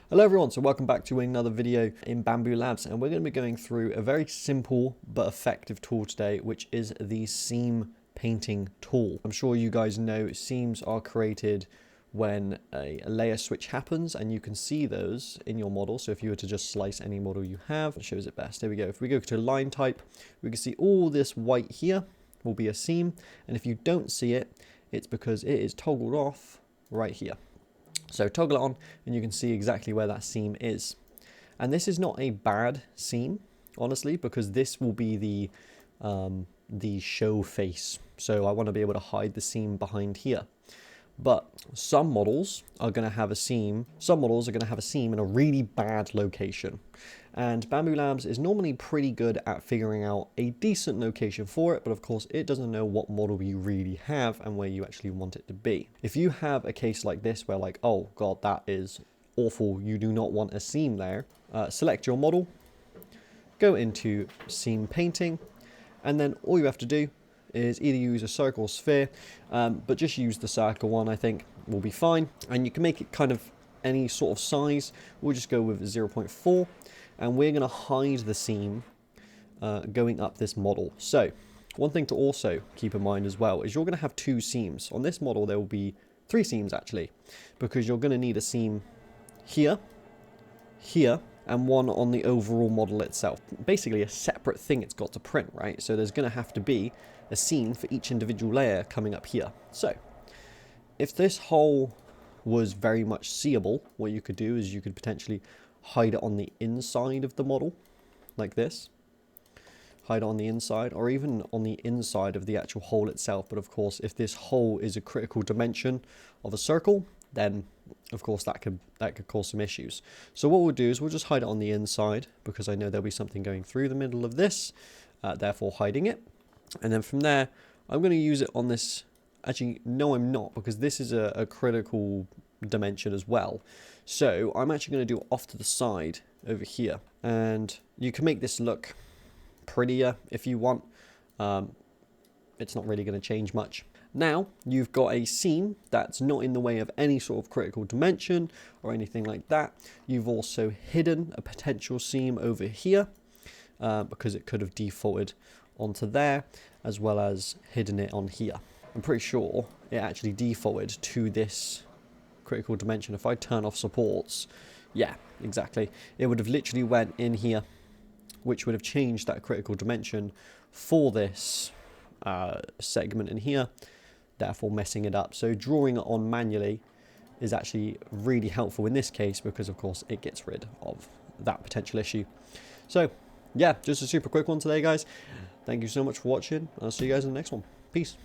Hello everyone, so welcome back to another video in Bamboo Labs, and we're going to be going through a very simple but effective tool today, which is the seam painting tool. I'm sure you guys know seams are created when a layer switch happens, and you can see those in your model. So if you were to just slice any model you have, it shows it best. There we go. If we go to line type, we can see all this white here will be a seam, and if you don't see it, it's because it is toggled off right here. So toggle it on and you can see exactly where that seam is. And this is not a bad seam, honestly, because this will be the show face. So I want to be able to hide the seam behind here. But some models are going to have a seam. Some models are going to have a seam in a really bad location. And Bamboo Labs is normally pretty good at figuring out a decent location for it, but of course it doesn't know what model you really have and where you actually want it to be. If you have a case like this where like, oh God, that is awful, you do not want a seam there, select your model, go into seam painting, and then all you have to do is either use a circle or sphere, but just use the circle one, I think will be fine. And you can make it kind of any sort of size. We'll just go with 0.4, and we're going to hide the seam going up this model. So one thing to also keep in mind as well is you're going to have two seams. On this model there will be three seams actually, because you're going to need a seam here, here, and one on the overall model itself. Basically a separate thing it's got to print, right? So there's going to have to be a seam for each individual layer coming up here. So if this hole was very much seeable, what you could do is you could potentially hide it on the inside of the model, like this. Hide it on the inside, or even on the inside of the actual hole itself. But of course, if this hole is a critical dimension of a circle, then of course that could cause some issues. So what we'll do is we'll just hide it on the inside, because I know there'll be something going through the middle of this, therefore hiding it. And then from there, I'm going to use it on this. Actually, no, I'm not, because this is a critical dimension as well. So I'm actually going to do it off to the side over here. And you can make this look prettier if you want. It's not really going to change much. Now you've got a seam that's not in the way of any sort of critical dimension or anything like that. You've also hidden a potential seam over here because it could have defaulted onto there, as well as hidden it on here. I'm pretty sure it actually defaulted to this critical dimension. If I turn off supports, yeah, exactly. It would have literally went in here, which would have changed that critical dimension for this segment in here, therefore messing it up. So drawing it on manually is actually really helpful in this case, because of course it gets rid of that potential issue. So yeah, just a super quick one today, guys. Thank you so much for watching. I'll see you guys in the next one. Peace.